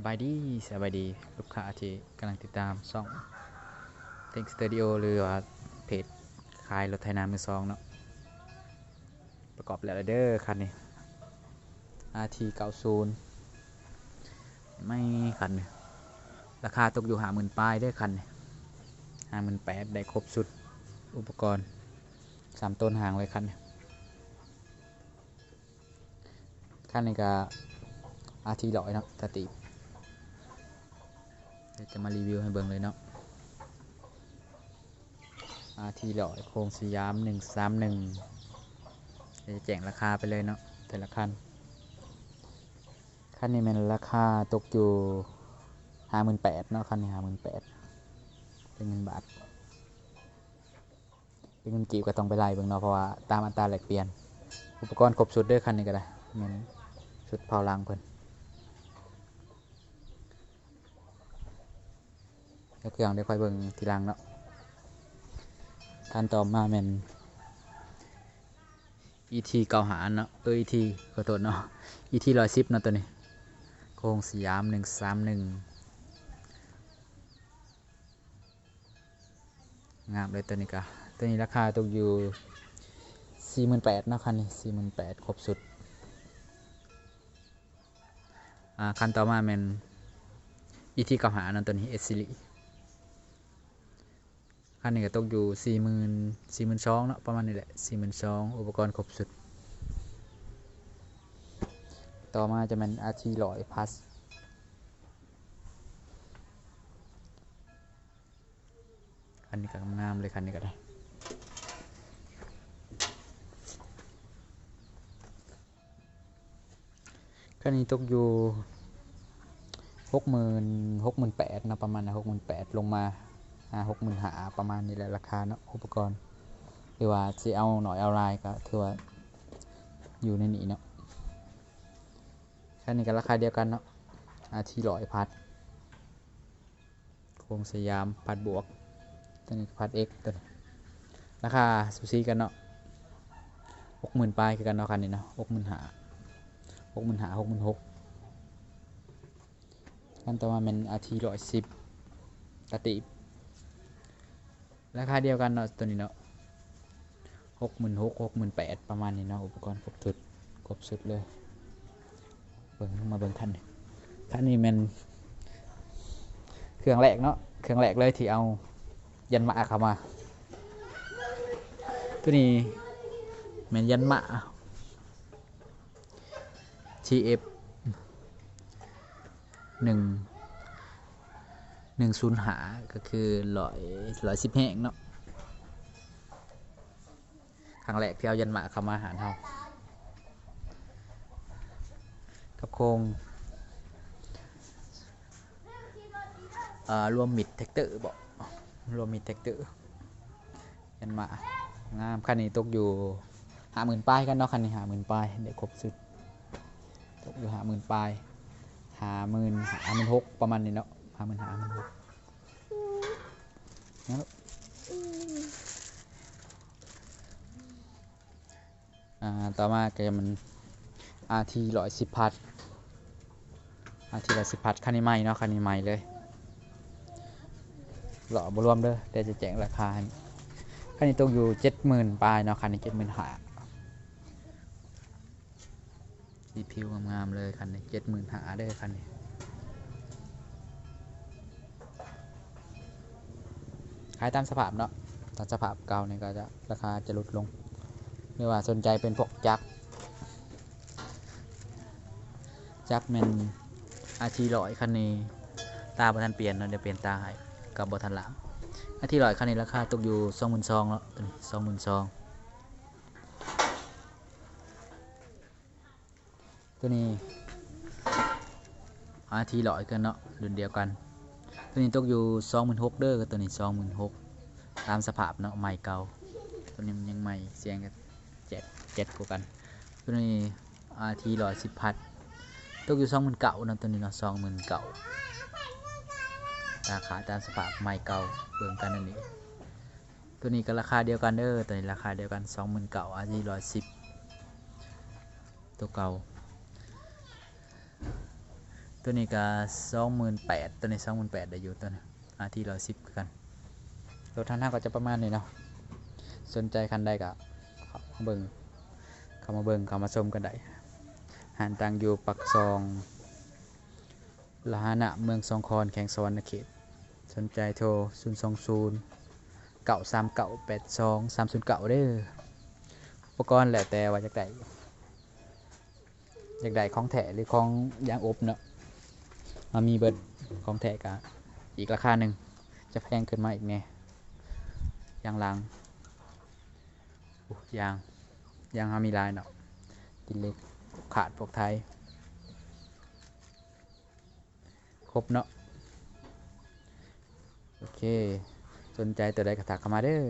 บายดีลูกค้าที่กำลังติดตามช่องเต็งสตูดิโอหรือว่าเพจขายรถไถนามือสองเนาะประกอบแล้วเด้อคันนี้ RT90 ไม่คันนี้ราคาตกอยู่50,000ปลายเด้อคันนี้58,000ได้ครบสุดอุปกรณ์3ต้นหางเลยคันนี้ก็ RT100เนาะตติจะมารีวิวให้เบิ่งเลยเนาะ RT100โครงสยาม131จะแจ้งราคาไปเลยเนาะแต่ละคันนี้มันราคาตกอยู่58,000เนาะคันนี้58,000เป็นเงินบาทเป็นเงินกีบก็ต้องไปไล่เบิ่งเนาะเพราะว่าตามอัตราแลกเปลี่ยนอุปกรณ์ครบสุดเด้อคันนี้ก็ได้เหมือนชุดเผาลังเพิ่นเครื่องได้ค่อยเบิ่งทีหลังเนาะคันต่อมาเป็น ET เก่าหาเนาะET ขอโทษเนาะ ET 110เนาะตัวนี้โครงสยาม131งามเลยตัวนี้ราคาตกอยู่48,000เนาะคันนี้48,000ครบสุดคันต่อมาเป็น ET เก่าหาเนาะตัวนี้ S Series คันนี้ก็ตกอยู่42,000เนาะประมาณนี้แหละ42,000อุปกรณ์ครบสุดต่อมาจะเป็น RT100 Plus คันนี้ก็งามเลยคันนี้ก็ได้คันนี้ตกอยู่68,000นะประมาณ68,000ลงมา65,000ประมาณนี้แหละราคาเนาะอุปกรณ์หรือว่าจะเอาหน่อยเอาลายก็ถือว่าอยู่ในนี้เนาะคันนี้ก็ราคาเดียวกันเนาะRT100พัดโครงสยามพัดบวกตัวนี้พัด X ตัวนี้ราคาสูสีกันเนาะ60,000ปลายคือกันเนาะคันนี้เนาะ66,000 กันต่อมาเป็น RT110กติราคาเดียวกันเนาะตัวนี้เนาะ66,000 ประมาณนี้เนาะอุปกรณ์ครบสุดเลยเบิ่งคันนี้มันเครื่องแรกเนาะเครื่องแรกเลยที่เอายันมะเข้ามาตัวนี้มันยันมะ TF 105ก็คือ110แห่งเนาะครั้งแรกที่เอายันมะเข้ามาหารเฮากับโครงรวมมิดแท็กเตอร์บอกรวมมิดแท็กเตอร์ยันมางามคันนี้ตกอยู่50,000ปลายกันเนาะคันนี้50,000ปลายได้ครบสุดตกอยู่50,000ปลาย56,000ประมาณนี้เนาะ56,000นะต่อมาก็จะมัน RT110พัดคันนี้ใหม่เนาะคันนี้ใหม่เลยหล่อบรวมเด้อแต่จะแจ้งราคาคันนี้ตกอยู่70,000ปลายเนาะคันนี้75,000สีผิวงามๆเลยคันนี้75,000เด้อคันนี้ขายตามสภาพเนาะตามสภาพเก่าเนี่ยก็จะราคาจะลดลงหรือว่าสนใจเป็นพวกจักมัน RT100คันนี้ตาบ่ทันเปลี่ยนเนาะเดี๋ยวเปลี่ยนตาให้กับบ่ทันหลังRT100คันนี้ราคาตกอยู่22,000เนาะตัวนี้22,000ตัวนี้ RT100กันเนาะรุ่นเดียวกันตัวนี้ตกอยู่26,000เด้อตัวนี้26,000ตามสภาพเนาะใหม่เก่าตัวนี้มันยังใหม่เสียงกันเจ็ดกว่ากันตัวนี้ RT110พัดตกอยู่29,000เนาะตัวนี้เนาะ29,000ราคาตามสภาพใหม่เก่าเบิ่งกันนั่นนี่ตัวนี้ก็ราคาเดียวกันเด้อตัวนี้ราคาเดียวกัน29,000 RT110ตัวเก่าตัว ตัวนี้ก็28,000ตัวนี้28,000ได้อยู่ตัวนี้ที่110กันรถท่านก็จะประมาณนี้เนาะสนใจคันใดก็เข้ามาเบิ่งเข้ามาชมกันได้หานตังอยู่ปักซองละหานะเมืองสองคอนแข่งสวรรณเขตสนใจโทร020 939 82 309เด้ออุปกรณ์แหละแต่ว่าอยากได้ของแถหรือของยางอบเนาะมามีเบิดของแถกะอีกราคาหนึ่งจะแพงขึ้นมาอีกไงยางลางยางฮามีลายเนาะตินเล็กขาดพวกไทยครบเนาะโอเคสนใจตัวใดก็ทักเข้ามาเด้อ